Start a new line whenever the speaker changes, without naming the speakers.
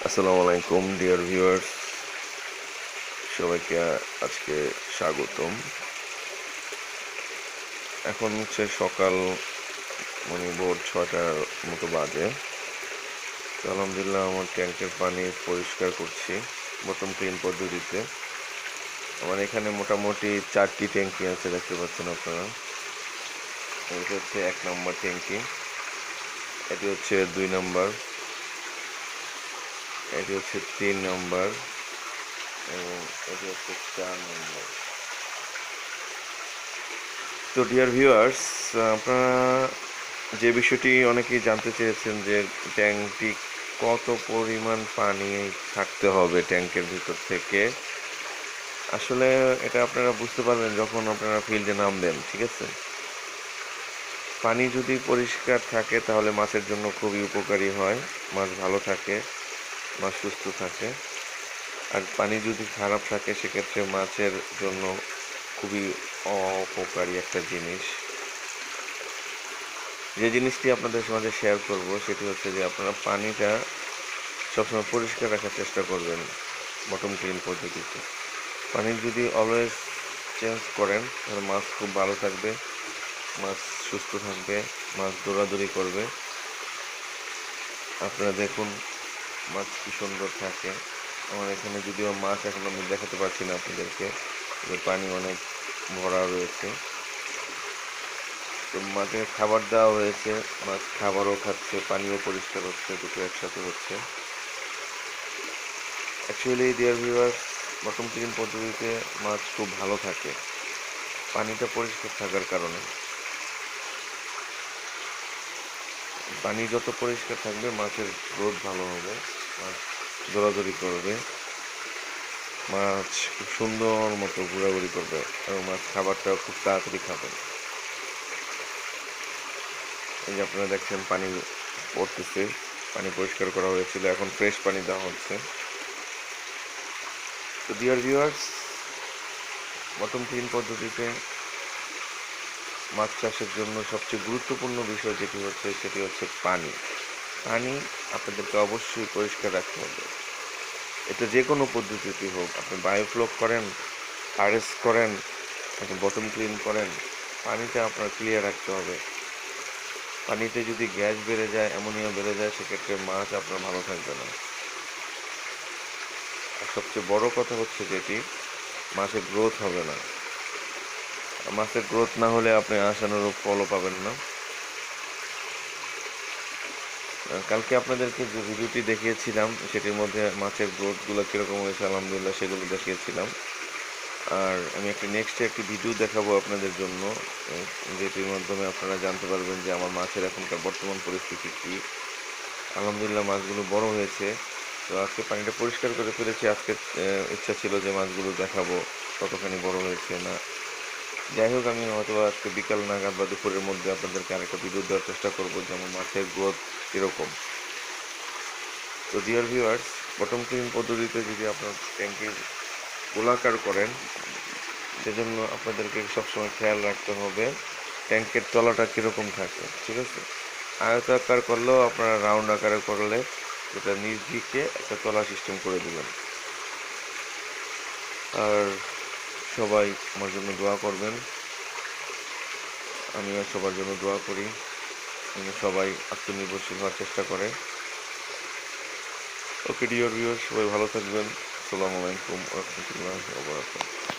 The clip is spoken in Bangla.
আসসালামু আলাইকুম ডিয়ার ভিউয়ার্স, সবাইকে আজকে স্বাগতম। এখন হচ্ছে সকাল ভোর 6টার মতো বাজে। তো আলহামদুলিল্লাহ আমার ট্যাঙ্কের পানি পরিষ্কার করছি বটম ক্লিন পদ্ধতিতে। আমার এখানে মোটামুটি 4টি ট্যাঙ্কি আছে, দেখতে পাচ্ছেন আপনারা। এটা হচ্ছে 1 নম্বর ট্যাঙ্কি, এটি হচ্ছে 2 নম্বর, এটি হচ্ছে 3 নম্বর এবং এটি হচ্ছে 4 নম্বর। তো ডিয়ার ভিউয়ার্স, আপনারা যে বিষয়টি অনেকেই জানতে চেয়েছেন যে ট্যাঙ্কটি কত পরিমাণ পানি ছাড়তে হবে ট্যাঙ্কের ভিতর থেকে। আসলে এটা আপনারা বুঝতে পারবেন যখন আপনারা ফিল্ডে নামবেন, ঠিক আছে। পানি যদি পরিষ্কার থাকে তাহলে মাছের জন্য খুবই উপকারী হয়, মাছ ভালো থাকে, মাছ সুস্থ থাকে। আর পানি যদি খারাপ থাকে সেক্ষেত্রে মাছের জন্য খুবই অপকারী একটা জিনিস। যে জিনিসটি আপনাদের মাঝে শেয়ার করব সেটি হচ্ছে যে আপনারা পানিটা সবসময় পরিষ্কার রাখার চেষ্টা করবেন বটম ক্লিন পদ্ধতিতে। পানি যদি অলওয়েজ চেঞ্জ করেন তাহলে মাছ খুব ভালো থাকবে, মাছ সুস্থ থাকবে, মাছ দৌড়াদৌড়ি করবে। আপনারা দেখুন মাছ কি সুন্দর থাকে। আমার এখানে যদিও মাছ এখন আমি দেখাতে পারছি না আপনাদেরকে, পানি অনেক ভরা রয়েছে। তো মাছে খাবার দেওয়া হয়েছে, মাছ খাবারও খাচ্ছে, পানিও পরিষ্কার হচ্ছে, দুটো একসাথে হচ্ছে। Actually dear viewers, bottom clean পদ্ধতিতে মাছ খুব ভালো থাকে পানিটা পরিষ্কার থাকার কারণে। পানি যত পরিষ্কার থাকবে মাছের গ্রোথ ভালো হবে, মাছ দৌড়াদৌড়ি করবে, মাছ খুব সুন্দর মতো ঘোরাঘুরি করবে এবং মাছ খাবারটাও খুব তাড়াতাড়ি খাবে। এই যে আপনারা দেখছেন পানি পড়তেছে, পানি পরিষ্কার করা হয়েছিল, এখন ফ্রেশ পানি দেওয়া হচ্ছে। তো ডিয়ার ভিউয়ার্স, বটম ক্লিন পদ্ধতিতে মাছ চাষের জন্য সবচেয়ে গুরুত্বপূর্ণ বিষয় সেটি হচ্ছে পানি। পানি আপনাদেরকে অবশ্যই পরিষ্কার রাখতে হবে। এটা যে কোনো পদ্ধতিতে হোক, আপনি বায়োফ্লক করেন, আরএস করেন, আপনি বটম ক্লিন করেন, পানিটা আপনার ক্লিয়ার রাখতে হবে। পানিতে যদি গ্যাস বেড়ে যায়, অ্যামোনিয়া বেড়ে যায়, সেক্ষেত্রে মাছ আপনার ভালো থাকবে না। আর সবচেয়ে বড় কথা হচ্ছে যেটি, মাছের গ্রোথ হবে না। মাছের গ্রোথ না হলে আপনি আশানুরূপ ফলও পাবেন না। কালকে আপনাদেরকে যে ভিডিওটি দেখিয়েছিলাম সেটির মধ্যে মাছের গ্রোথগুলো কীরকম হয়েছে আলহামদুলিল্লাহ সেগুলো দেখিয়েছিলাম। আর আমি একটি ভিডিও দেখাবো আপনাদের জন্য, যেটির মাধ্যমে আপনারা জানতে পারবেন যে আমার মাছের এখনকার বর্তমান পরিস্থিতি কী। আলহামদুলিল্লাহ মাছগুলো বড় হয়েছে। তো আজকে পানিটা পরিষ্কার করে ফেলেছি। আজকে ইচ্ছা ছিল যে মাছগুলো দেখাবো কতখানি বড় হয়েছে না। যাই হোক, আমি হয়তো আজকে বিকাল নাগাদ বা দুপুরের মধ্যে আপনাদেরকে আরেকটা ভিডিও দেওয়ার চেষ্টা করবো যে আমার মাছের গ্রোথ কীরকম। তো ডিয়ার ভিউয়ার্স, বটম ক্লিন পদ্ধতিতে যদি আপনার ট্যাঙ্কির গোলাকার করেন, সেজন্য আপনাদেরকে সবসময় খেয়াল রাখতে হবে ট্যাঙ্কের তলাটা কীরকম থাকে, ঠিক আছে। আয়তাকার করলেও আপনারা রাউন্ড আকারে করলে যেটা নিচ দিকে একটা তলা সিস্টেম করে দেবেন। আর সবাই আমার জন্য দোয়া করবেন, আমিও সবার জন্য দোয়া করি সবাই আত্মনির্ভরশীল হওয়ার চেষ্টা করে। ওকে ডিয়ার ভিউয়ার্স, সবাই ভালো থাকবেন। আসসালামু আলাইকুম ওয়া রাহমাতুল্লাহি ওয়া বারাকাতুহু।